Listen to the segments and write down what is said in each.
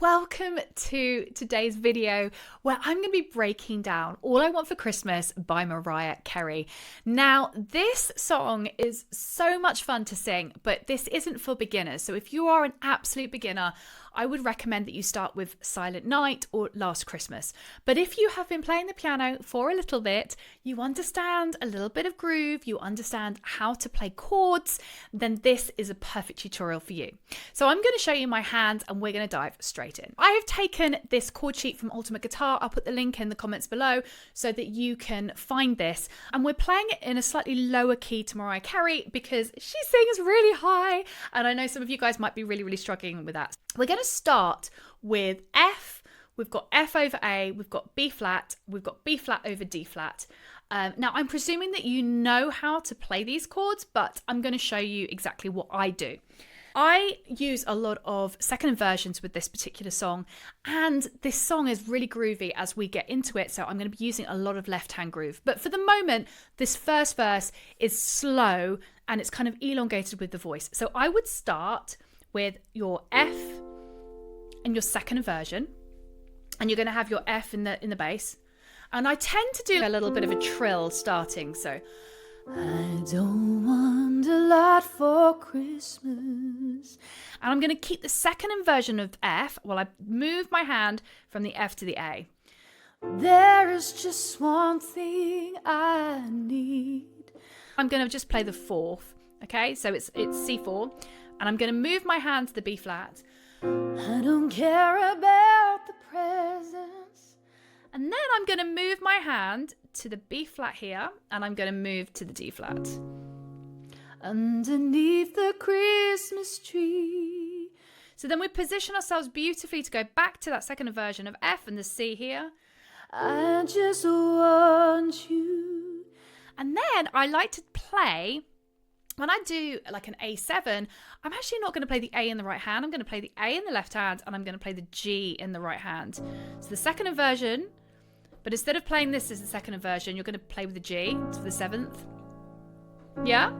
Welcome to today's video where I'm going to be breaking down All I Want for Christmas by Mariah Carey. Now, this song is so much fun to sing, but this isn't for beginners. So if you are an absolute beginner, I would recommend that you start with Silent Night or Last Christmas. But if you have been playing the piano for a little bit, you understand a little bit of groove, you understand how to play chords, then this is a perfect tutorial for you. So I'm going to show you my hands and we're going to dive straight in. I have taken this chord sheet from Ultimate Guitar. I'll put the link in the comments below so that you can find this. And we're playing it in a slightly lower key to Mariah Carey because she sings really high. And I know some of you guys might be really struggling with that. We're going to start with F. We've got F over A, we've got B flat, we've got B flat over D flat. Now, I'm presuming that you know how to play these chords, but I'm going to show you exactly what I do. I use a lot of second inversions with this particular song, and this song is really groovy as we get into it, so I'm going to be using a lot of left-hand groove. But for the moment, this first verse is slow, and it's kind of elongated with the voice. So I would start with your F and your second inversion, and you're going to have your F in the bass. And I tend to do a little bit of a trill starting, so I don't want a lot for Christmas. And I'm going to keep the second inversion of F while I move my hand from the F to the A. There is just one thing I need. I'm going to just play the fourth, okay? So it's C4, and I'm going to move my hand to the B flat. I don't care about the presents. And then I'm going to move my hand to the B flat here, and I'm going to move to the D flat. Underneath the Christmas tree. So then we position ourselves beautifully to go back to that second inversion of F and the C here. I just want you. And then I like to play, when I do like an A7, I'm actually not going to play the A in the right hand. I'm going to play the A in the left hand, and I'm going to play the G in the right hand. So the second inversion, but instead of playing this as the second inversion, you're going to play with the G for the seventh. Yeah?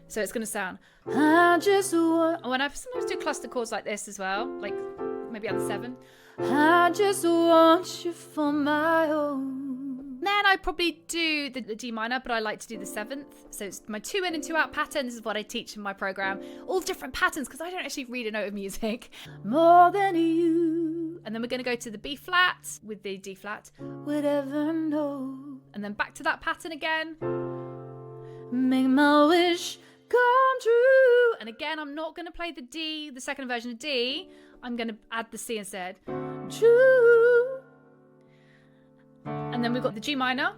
So it's going to sound, I just want... When I sometimes do cluster chords like this as well, like maybe on the 7. I just want you for my own. Then I probably do the D minor, but I like to do the 7th. So it's my 2 in and 2 out pattern. This is what I teach in my program. All different patterns because I don't actually read a note of music. More than you. And then we're going to go to the B flat with the D flat. Whatever, no. And then back to that pattern again. Make my wish come true. And again, I'm not going to play the D, the second version of D. I'm going to add the C instead. True. And then we've got the G minor.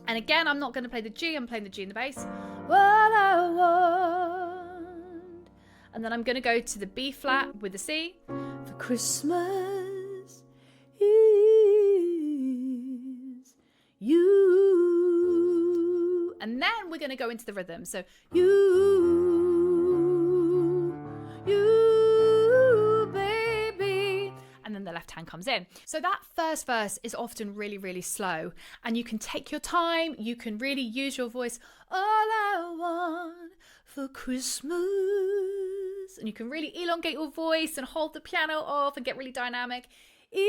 And again, I'm not going to play the G, I'm playing the G in the bass. What I want. And then I'm going to go to the B flat with the C. For Christmas is you. And then we're going to go into the rhythm. So you, baby. And then the left hand comes in. So that first verse is often really slow, and you can take your time. You can really use your voice. All I want for Christmas. And you can really elongate your voice and hold the piano off and get really dynamic. Is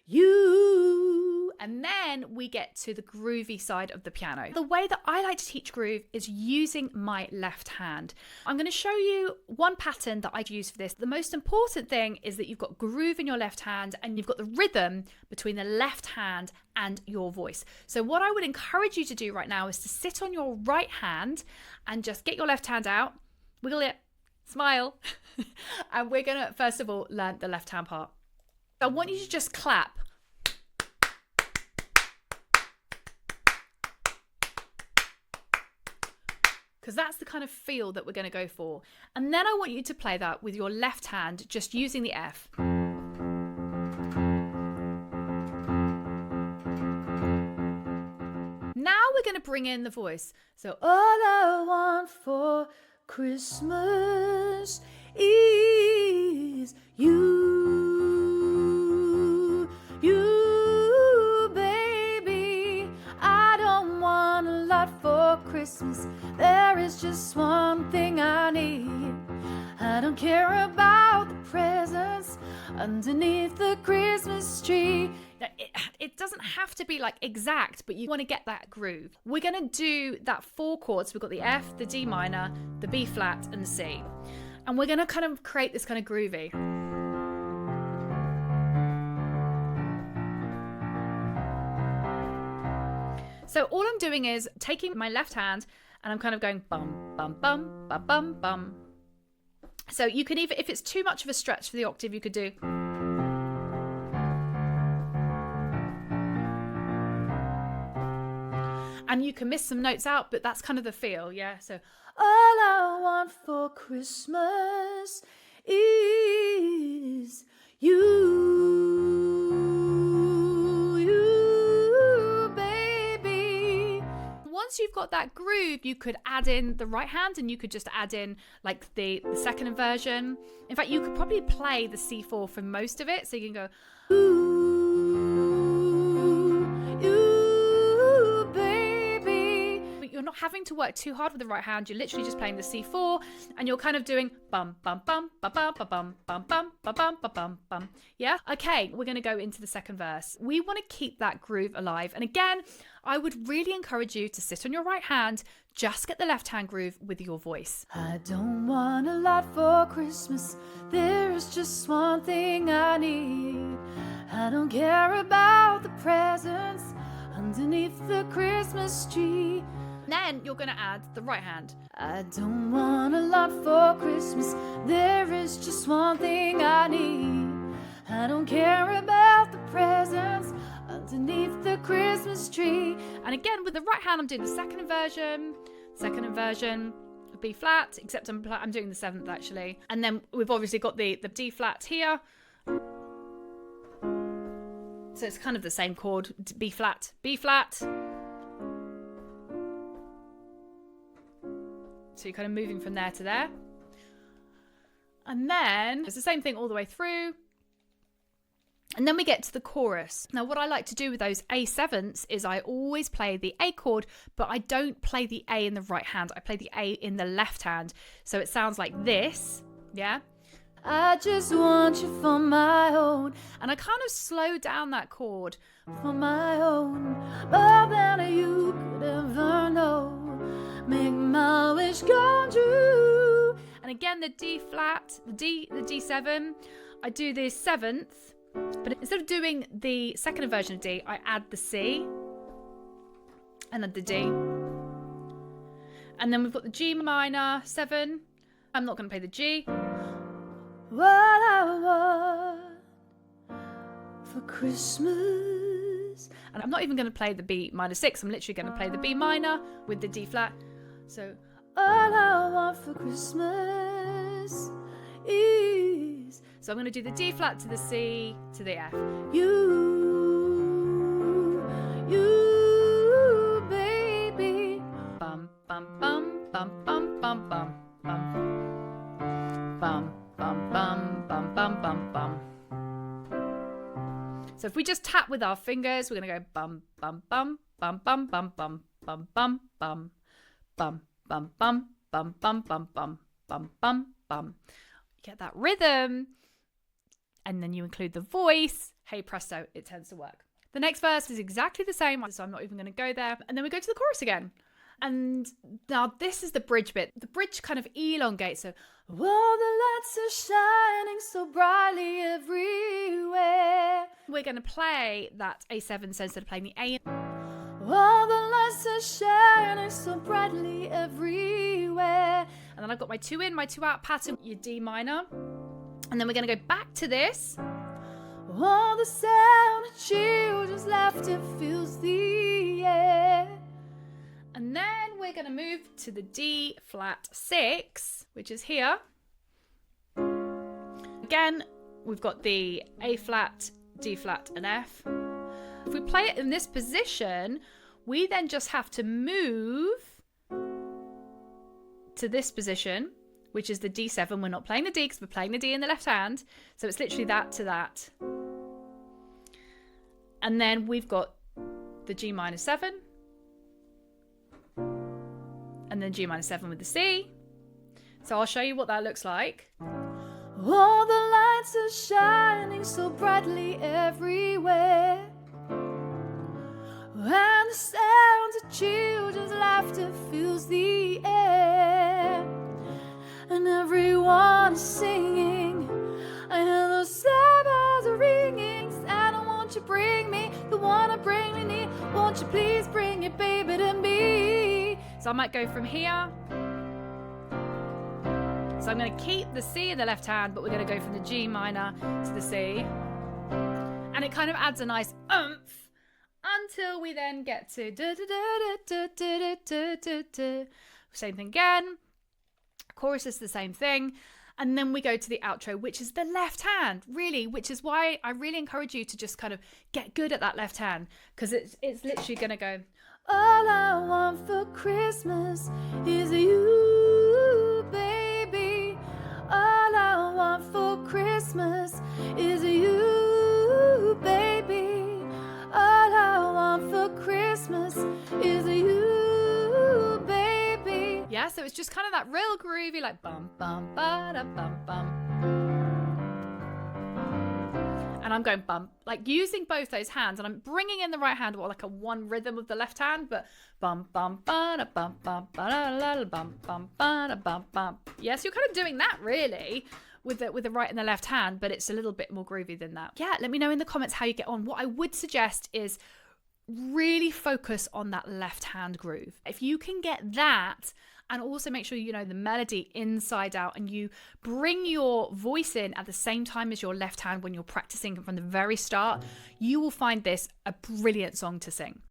you. And then we get to the groovy side of the piano. The way that I like to teach groove is using my left hand. I'm going to show you one pattern that I use for this. The most important thing is that you've got groove in your left hand and you've got the rhythm between the left hand and your voice. So what I would encourage you to do right now is to sit on your right hand and just get your left hand out, wiggle it, smile. And we're going to, first of all, learn the left hand part. I want you to just clap. Because that's the kind of feel that we're going to go for. And then I want you to play that with your left hand, just using the F. Now we're going to bring in the voice. So, all I want for Christmas is you, baby. I don't want a lot for Christmas. There is just one thing I need. I don't care about the presents underneath the Christmas tree. It doesn't have to be like exact, but you want to get that groove. We're going to do that 4 chords. We've got the F, the D minor, the B flat, and the C. And we're going to kind of create this kind of groovy. So all I'm doing is taking my left hand and I'm kind of going bum, bum, bum, bum, bum, bum. So you can even, if it's too much of a stretch for the octave, you could do. And you can miss some notes out, but that's kind of the feel, yeah? So, all I want for Christmas is you, baby. Once you've got that groove, you could add in the right hand and you could just add in like the second inversion. In fact, you could probably play the C4 for most of it. So you can go, you're not having to work too hard with the right hand. You're literally just playing the C4 and you're kind of doing bum bum bum ba bum ba bum bum bum ba bum ba bum bum. Yeah? Okay, we're going to go into the second verse. We want to keep that groove alive. And again, I would really encourage you to sit on your right hand, just get the left hand groove with your voice. I don't want a lot for Christmas. There is just one thing I need. I don't care about the presents underneath the Christmas tree. Then you're going to add the right hand. I don't want a lot for Christmas. There is just one thing I need. I don't care about the presents underneath the Christmas tree. And again, with the right hand, I'm doing the second inversion, B flat, except I'm doing the 7th actually. And then we've obviously got the D flat here. So it's kind of the same chord, B flat, B flat. So you're kind of moving from there to there. And then it's the same thing all the way through. And then we get to the chorus. Now, what I like to do with those A7s is I always play the A chord, but I don't play the A in the right hand. I play the A in the left hand. So it sounds like this, yeah? I just want you for my own. And I kind of slow down that chord. For my own, more than you could ever know. Make my wish come true. And again, the D flat, the D7, I do the 7th, but instead of doing the second inversion of D, I add the C and then the D. And then we've got the G minor 7. I'm not going to play the G. What I want for Christmas. And I'm not even going to play the B minor 6. I'm literally going to play the B minor with the D flat. So, all I want for Christmas is. So I'm going to do the D flat to the C to the F. You, baby. Bum, bum, bum, bum, bum, bum, bum, bum. Bum, bum, bum, bum, bum, bum, bum. So if we just tap with our fingers, we're going to go bum, bum, bum, bum, bum, bum, bum, bum, bum, bum. Bum, bum, bum, bum, bum, bum, bum, bum, bum, bum. You get that rhythm, and then you include the voice. Hey presto, it tends to work. The next verse is exactly the same, so I'm not even going to go there. And then we go to the chorus again. And now this is the bridge bit. The bridge kind of elongates. So, all the lights are shining so brightly everywhere. We're going to play that A7, so instead of playing the A. All the lights are shining so brightly everywhere. And then I've got my 2 in, my 2 out pattern, your D minor. And then we're going to go back to this. All the sound of children's laughter fills the air. And then we're going to move to the D flat 6, which is here. Again, we've got the A flat, D flat, and F. If we play it in this position, we then just have to move to this position, which is the D7. We're not playing the D because we're playing the D in the left hand. So it's literally that to that. And then we've got the G minor 7. And then G minor 7 with the C. So I'll show you what that looks like. All the lights are shining so brightly everywhere, and the sounds of children's laughter fills the air, and everyone is singing, and the sleigh bells are ringing. Santa, won't you bring me the one I bring me near? Won't you please bring your baby to me? So I might go from here. So I'm going to keep the C in the left hand, but we're going to go from the G minor to the C. And it kind of adds a nice oomph until we then get to same thing again. Chorus is the same thing. And then we go to the outro, which is the left hand, really, which is why I really encourage you to just kind of get good at that left hand, because it's literally going to go, all I want for Christmas is you, baby. All I want for Christmas is you, baby. All I want for Christmas is you, baby. Yeah, so it's just kind of that real groovy, like bum, bum, ba da bum, bum. And I'm going bum, like using both those hands, and I'm bringing in the right hand, or like a one rhythm of the left hand, but bum, bum, ba da bum, bum, ba da la la, bum, bum, ba da bum, bum. Yes, you're kind of doing that really with the right and the left hand, but it's a little bit more groovy than that. Yeah, let me know in the comments how you get on. What I would suggest is really focus on that left hand groove. If you can get that, and also make sure you know the melody inside out, and you bring your voice in at the same time as your left hand when you're practicing from the very start, you will find this a brilliant song to sing.